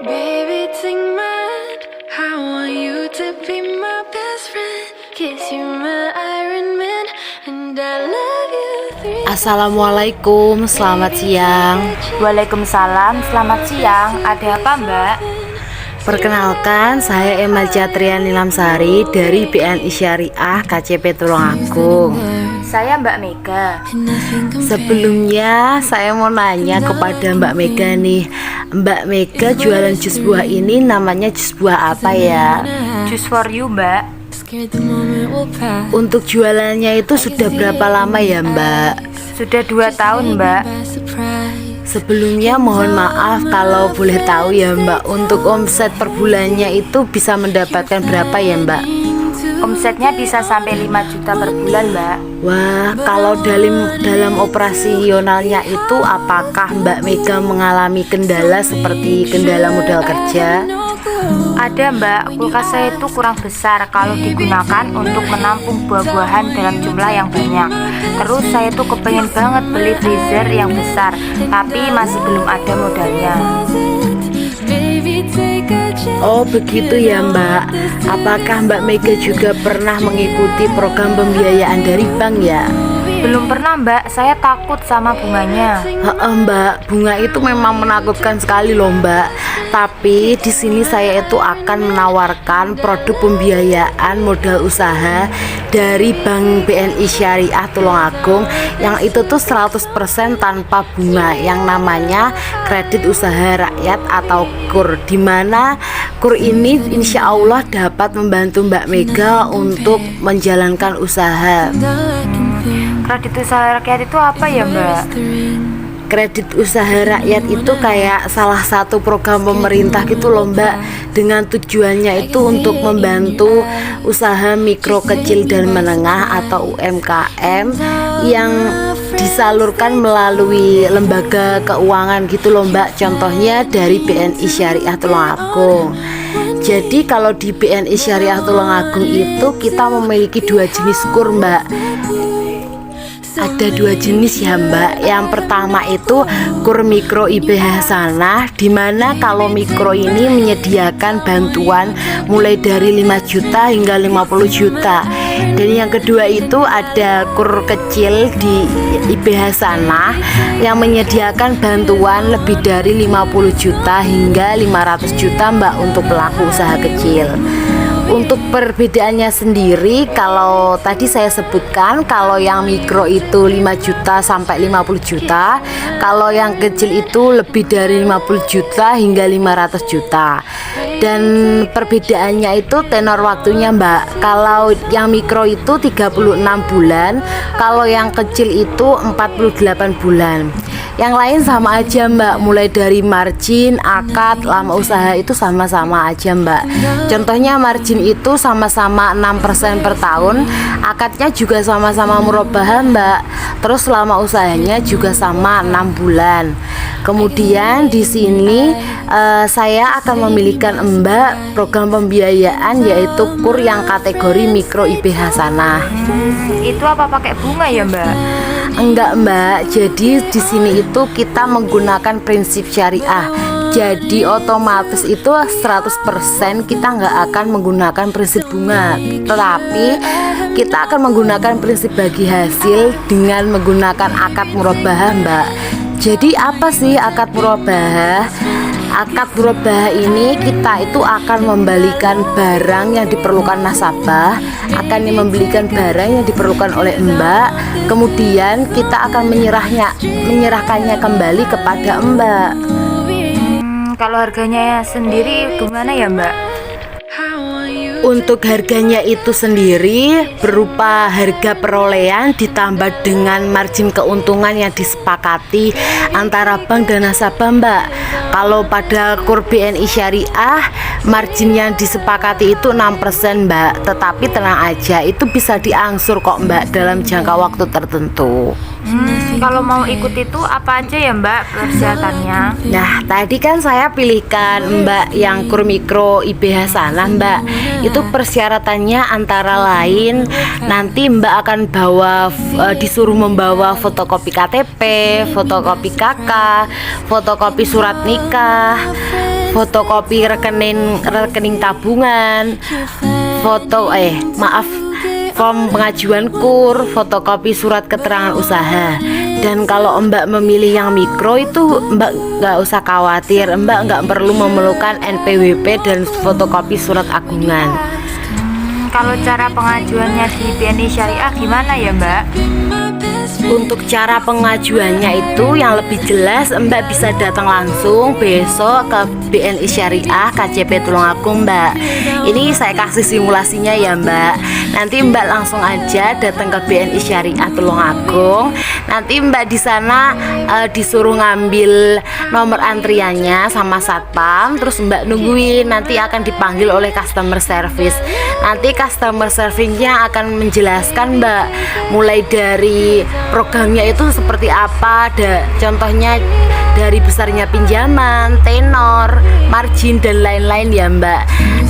Baby, take my hand. I want you to be my best friend. Kiss you, my Iron Man, and I love you. Assalamualaikum, selamat siang. Waalaikumsalam, selamat siang. Ada apa, Mbak? Perkenalkan, saya Emma Catriani Lamsari dari BNI Syariah KCP Tulungagung. Saya Mbak Mega. Sebelumnya saya mau nanya kepada Mbak Mega nih, Mbak Mega jualan jus buah ini namanya jus buah apa ya? Juice for you, Mbak. Untuk jualannya itu sudah berapa lama ya, Mbak? Sudah 2 tahun, Mbak. Sebelumnya mohon maaf kalau boleh tahu ya, Mbak, untuk omset per bulannya itu bisa mendapatkan berapa ya, Mbak? Omsetnya bisa sampai 5 juta per bulan, Mbak. Wah, kalau dalam operasionalnya itu apakah Mbak Mega mengalami kendala seperti kendala modal kerja? Ada, Mbak. Kulkas saya itu kurang besar kalau digunakan untuk menampung buah-buahan dalam jumlah yang banyak. Terus saya tuh kepengen banget beli freezer yang besar, tapi masih belum ada modalnya. Oh begitu ya, Mbak. Apakah Mbak Mega juga pernah mengikuti program pembiayaan dari bank ya? Belum pernah, Mbak. Saya takut sama bunganya. Mbak, bunga itu memang menakutkan sekali loh, Mbak. Tapi di sini saya itu akan menawarkan produk pembiayaan modal usaha dari Bank BNI Syariah Tulungagung yang itu tuh 100% tanpa bunga, yang namanya kredit usaha rakyat atau KUR, dimana KUR ini insya Allah dapat membantu Mbak Mega untuk menjalankan usaha. Kredit usaha rakyat itu apa ya, Mbak? Kredit usaha rakyat itu kayak salah satu program pemerintah gitu loh, Mbak, dengan tujuannya itu untuk membantu usaha mikro, kecil, dan menengah atau UMKM yang disalurkan melalui lembaga keuangan gitu loh, Mbak. Contohnya dari BNI Syariah Tulungagung. Jadi kalau di BNI Syariah Tulungagung itu kita memiliki 2 jenis KUR, Mbak. Ada 2 jenis ya, Mbak. Yang pertama itu KUR Mikro IB Hasanah, dimana kalau mikro ini menyediakan bantuan mulai dari 5 juta hingga 50 juta. Dan yang kedua itu ada KUR kecil di IB Hasanah yang menyediakan bantuan lebih dari 50 juta hingga 500 juta, Mbak, untuk pelaku usaha kecil. Untuk perbedaannya sendiri, kalau tadi saya sebutkan kalau yang mikro itu 5 juta sampai 50 juta, kalau yang kecil itu lebih dari 50 juta hingga 500 juta. Dan perbedaannya itu tenor waktunya, Mbak. Kalau yang mikro itu 36 bulan, kalau yang kecil itu 48 bulan. Yang lain sama aja, Mbak, mulai dari margin, akad, lama usaha itu sama-sama aja, Mbak. Contohnya margin itu sama-sama 6% per tahun, akadnya juga sama-sama murabahah, Mbak. Terus lama usahanya juga sama 6 bulan. Kemudian di sini saya akan memilihkan Mbak program pembiayaan yaitu KUR yang kategori mikro IB Hasanah. Itu apa pakai bunga ya, Mbak? Enggak, Mbak. Jadi di sini itu kita menggunakan prinsip syariah. Jadi otomatis itu 100% kita nggak akan menggunakan prinsip bunga, tetapi kita akan menggunakan prinsip bagi hasil dengan menggunakan akad murabahah, Mbak. Jadi apa sih akad murabahah? Akad murabahah ini kita itu akan membalikan barang yang diperlukan nasabah, akan membelikan barang yang diperlukan oleh Mbak, kemudian kita akan menyerahkannya kembali kepada Mbak. Kalau harganya sendiri gimana ya, Mbak? Untuk harganya itu sendiri berupa harga perolehan ditambah dengan margin keuntungan yang disepakati antara bank dan nasabah, Mbak. Kalau pada KUR BNI Syariah margin yang disepakati itu 6%, Mbak. Tetapi tenang aja, itu bisa diangsur kok, Mbak, dalam jangka waktu tertentu. Kalau mau ikut itu apa aja ya, Mbak, persyaratannya? Nah, tadi kan saya pilihkan Mbak yang KUR Mikro IB Hasanah, Mbak. Itu persyaratannya antara lain nanti Mbak akan disuruh membawa fotokopi KTP, fotokopi KK, fotokopi surat nikah, fotokopi rekening tabungan, form pengajuan KUR, fotokopi surat keterangan usaha. Dan kalau Mbak memilih yang mikro itu Mbak nggak usah khawatir, Mbak nggak perlu memerlukan NPWP dan fotokopi surat agungan. Kalau cara pengajuannya di BNI Syariah gimana ya Mbak? Untuk cara pengajuannya itu yang lebih jelas Mbak bisa datang langsung besok ke BNI Syariah KJP Tulungagung Mbak. Ini saya kasih simulasinya ya Mbak. Nanti Mbak langsung aja datang ke BNI Syariah Tulungagung. Nanti Mbak di sana disuruh ngambil nomor antriannya sama satpam. Terus Mbak nungguin, nanti akan dipanggil oleh customer service. Nanti customer service-nya akan menjelaskan Mbak mulai dari programnya itu seperti apa, contohnya dari besarnya pinjaman, tenor, margin dan lain-lain ya Mbak.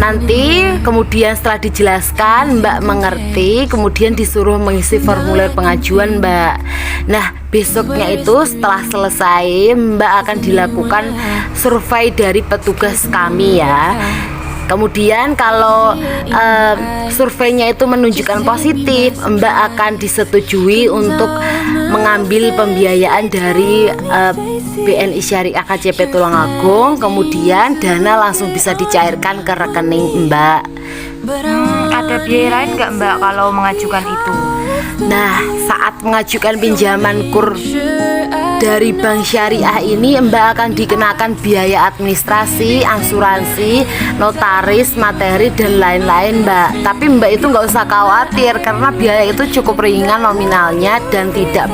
Nanti kemudian setelah dijelaskan Mbak mengerti, kemudian disuruh mengisi formulir pengajuan Mbak. Nah besoknya itu setelah selesai Mbak akan dilakukan survei dari petugas kami ya. Kemudian kalau surveinya itu menunjukkan positif, Mbak akan disetujui untuk mengambil pembiayaan dari BNI Syariah KJP Tulungagung. Kemudian dana langsung bisa dicairkan ke rekening Mbak. Ada biaya lain nggak Mbak kalau mengajukan itu? Nah, saat mengajukan pinjaman KUR dari bank syariah ini Mbak akan dikenakan biaya administrasi, asuransi, notaris, materi dan lain-lain Mbak. Tapi Mbak itu nggak usah khawatir karena biaya itu cukup ringan nominalnya dan tidak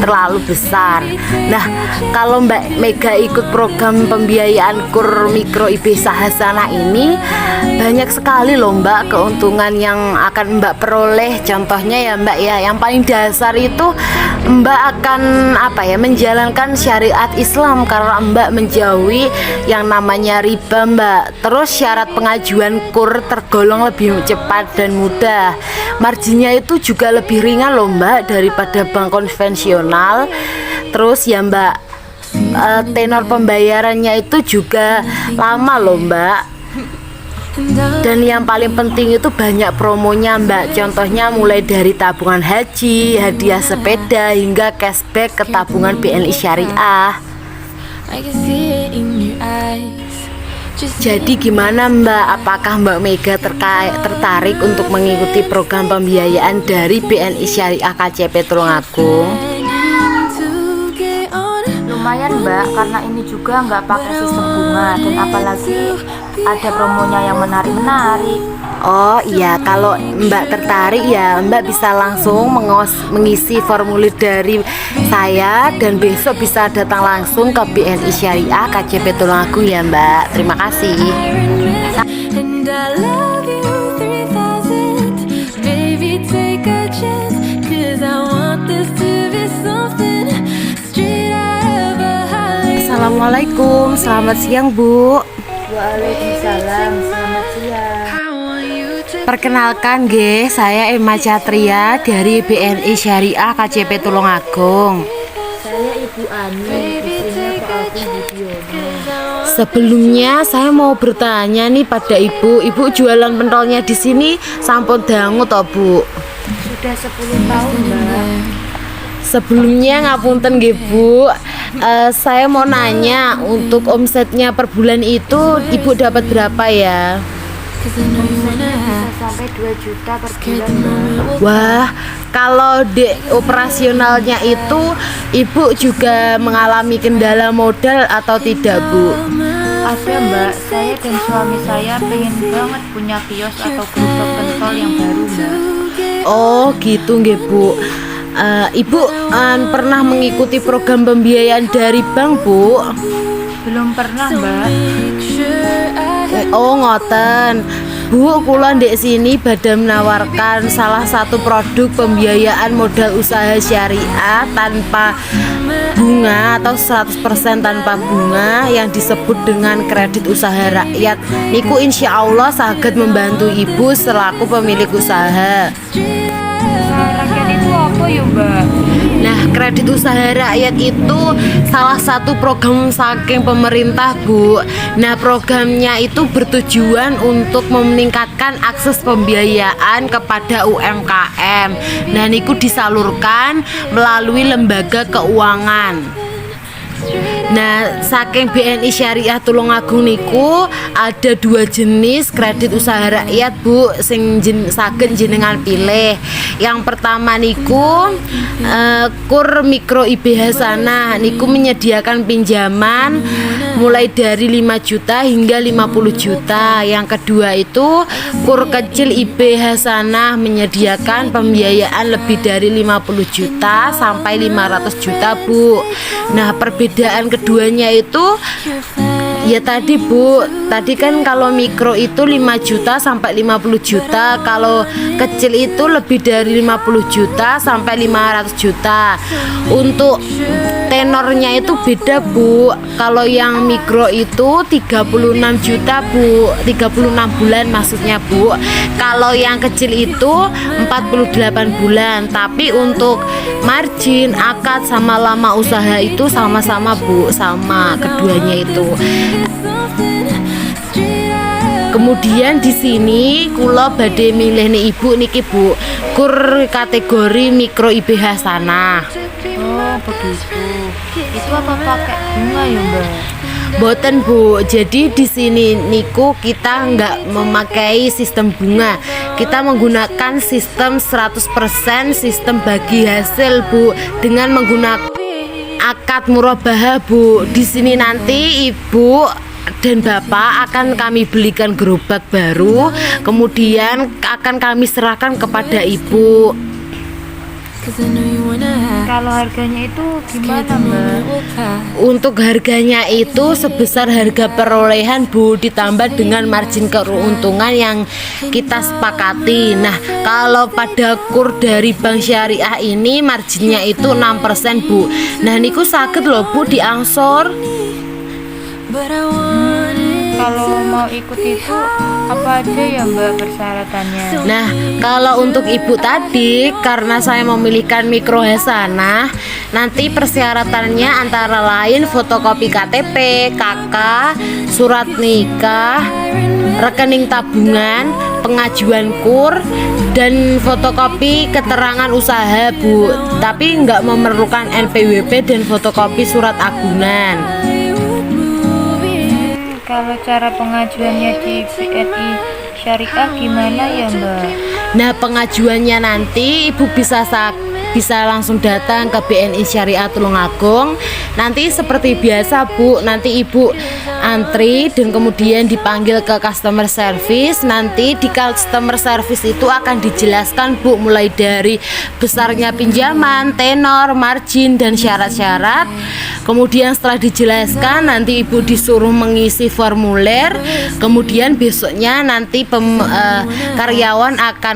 terlalu besar. Nah kalau Mbak Mega ikut program pembiayaan KUR Mikro IB Sahasana ini banyak sekali loh Mbak keuntungan yang akan Mbak peroleh. Contohnya ya Mbak ya, yang paling dasar itu Mbak akan menjalankan syariat Islam karena Mbak menjauhi yang namanya riba Mbak. Terus syarat pengajuan KUR tergolong lebih cepat dan mudah. Marginnya itu juga lebih ringan loh Mbak daripada bank konvensional. Terus ya Mbak, tenor pembayarannya itu juga lama loh Mbak. Dan yang paling penting itu banyak promonya Mbak. Contohnya mulai dari tabungan haji, hadiah sepeda, hingga cashback ke tabungan BNI Syariah. Jadi gimana Mbak? Apakah Mbak Mega tertarik untuk mengikuti program pembiayaan dari BNI Syariah KJP Tulungagung? Lumayan Mbak, karena ini juga nggak pakai sistem bunga dan apalagi ada promonya yang menarik-menarik. Oh iya, kalau Mbak tertarik ya Mbak bisa langsung mengisi formulir dari saya dan besok bisa datang langsung ke BNI Syariah KJP Tulungagung ya Mbak. Terima kasih. And I love you 3000. Baby, take a chance, 'cause I want this to be something straight out of a Hollywood. Assalamualaikum, selamat siang Bu. Waalaikumsalam, selamat siang. I want you to Perkenalkan G, saya Emma Catria dari BNI Syariah KJP Tulungagung. Saya Ibu Ani, istrinya Pak Agung Budiono. Sebelumnya saya mau bertanya nih pada Ibu jualan pentolnya di sini sampun dangu toh Bu? Sudah 10 tahun Mbak. Sebelumnya ngapunten nggih Bu, saya mau nanya untuk omsetnya per bulan itu Ibu dapat berapa ya? Bisa sampai 2 juta per bulan Mbak. Wah, kalau di operasionalnya itu Ibu juga mengalami kendala modal atau tidak Bu? Ada Mbak, saya dan suami saya pengen banget punya kios atau gerobak pentol yang baru Mbak. Oh gitu nggih Bu. Ibu pernah mengikuti program pembiayaan dari bank Bu? Belum pernah Mbak. Oh ngoten Bu, kula ndek sini badhe menawarkan salah satu produk pembiayaan modal usaha syariah tanpa bunga atau 100% tanpa bunga yang disebut dengan kredit usaha rakyat. Niku insya Allah saged membantu Ibu selaku pemilik usaha. Usaha rakyat itu apa ya Mbak? Nah, kredit usaha rakyat itu salah satu program saking pemerintah, Bu. Nah, programnya itu bertujuan untuk meningkatkan akses pembiayaan kepada UMKM. Nah, niku disalurkan melalui lembaga keuangan. Nah, saking BNI Syariah Tulungagung niku ada 2 jenis kredit usaha rakyat, Bu, sing saged jenengan pilih. Yang pertama niku Kur Mikro IB Hasanah niku menyediakan pinjaman mulai dari 5 juta hingga 50 juta. Yang kedua itu Kur Kecil IB Hasanah menyediakan pembiayaan lebih dari 50 juta sampai 500 juta, Bu. Nah, perbedaan keduanya itu ya tadi, Bu, tadi kan kalau mikro itu 5 juta sampai 50 juta, kalau kecil itu lebih dari 50 juta sampai 500 juta. Untuk tenornya itu beda, Bu. Kalau yang mikro itu 36 juta, Bu, 36 bulan maksudnya, Bu. Kalau yang kecil itu 48 bulan. Tapi untuk margin, akad sama lama usaha itu sama-sama, Bu, sama keduanya itu. Kemudian di sini kula badhe milih nih Ibu niki, Bu, kur kategori mikro IB Hasanah. Oh begitu. Itu apa pakai bunga ya, Mbak? Boten, Bu. Jadi di sini niku kita nggak memakai sistem bunga. Kita menggunakan sistem 100% sistem bagi hasil, Bu, dengan menggunakan akad murabahah, Bu. Di sini nanti Ibu dan Bapak akan kami belikan gerobak baru, kemudian akan kami serahkan kepada Ibu. Kalau harganya itu gimana, Mbak? Untuk harganya itu sebesar harga perolehan, Bu, ditambah dengan margin keuntungan yang kita sepakati. Nah, kalau pada kur dari Bank Syariah ini marginnya itu 6%, Bu. Nah, niku saged loh, Bu, diangsur. Kalau mau ikut itu apa aja ya, Mbak, persyaratannya? Nah, kalau untuk Ibu tadi, karena saya memilihkan mikro Hasanah, nanti persyaratannya antara lain fotokopi KTP, KK, surat nikah, rekening tabungan, pengajuan kur, dan fotokopi keterangan usaha, Bu. Tapi nggak memerlukan NPWP dan fotokopi surat agunan. Kalau cara pengajuannya di BNI Syariah gimana ya, Mbak? Nah, pengajuannya nanti Ibu bisa langsung datang ke BNI Syariah Tulungagung. Nanti seperti biasa, Bu, nanti Ibu antri dan kemudian dipanggil ke customer service. Nanti di customer service itu akan dijelaskan, Bu, mulai dari besarnya pinjaman, tenor, margin, dan syarat-syarat. Kemudian setelah dijelaskan, nanti Ibu disuruh mengisi formulir. Kemudian besoknya nanti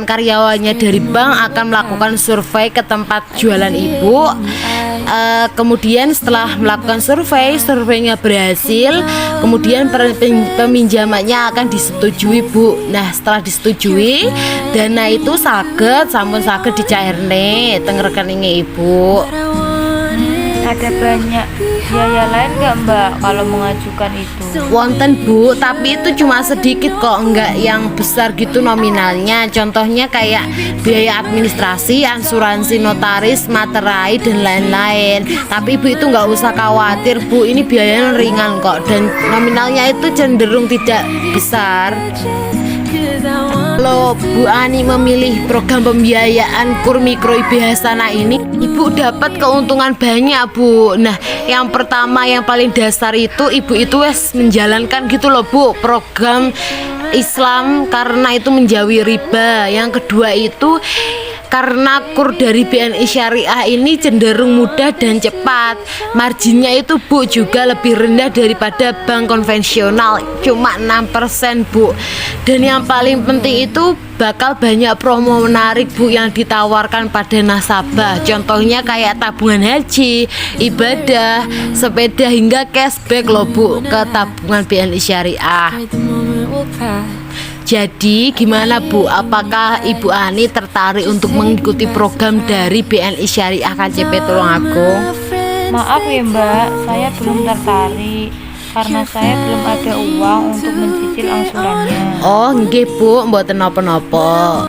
karyawannya dari bank akan melakukan survei ke tempat jualan Ibu. Kemudian setelah melakukan surveinya berhasil, kemudian peminjamannya akan disetujui, Bu. Nah, setelah disetujui, dana itu sampun saged dicairne teng rekeningnya Ibu. Ada banyak biaya lain nggak, Mbak, kalau mengajukan itu? Wonten, Bu, tapi itu cuma sedikit kok, enggak yang besar gitu nominalnya. Contohnya kayak biaya administrasi, asuransi notaris, materai, dan lain-lain. Tapi Ibu itu nggak usah khawatir, Bu, ini biayanya ringan kok, dan nominalnya itu cenderung tidak besar. Kalau Bu Ani memilih program pembiayaan Kur Mikro IB Hasanah ini, Ibu dapat keuntungan banyak, Bu. Nah, yang pertama yang paling dasar itu Ibu itu menjalankan gitu loh, Bu, program Islam karena itu menjauhi riba. Yang kedua itu karena kur dari BNI Syariah ini cenderung mudah dan cepat. Marginnya itu, Bu, juga lebih rendah daripada bank konvensional, cuma 6%, Bu. Dan yang paling penting itu bakal banyak promo menarik, Bu, yang ditawarkan pada nasabah. Contohnya kayak tabungan haji, ibadah, sepeda, hingga cashback loh, Bu, ke tabungan BNI Syariah. Jadi gimana Bu, apakah Ibu Ani tertarik untuk mengikuti program dari BNI Syariah KCP Tulungagung? Maaf ya Mbak, saya belum tertarik karena saya belum ada uang untuk mencicil angsurannya. Oh nggih Bu, mboten napa-napa.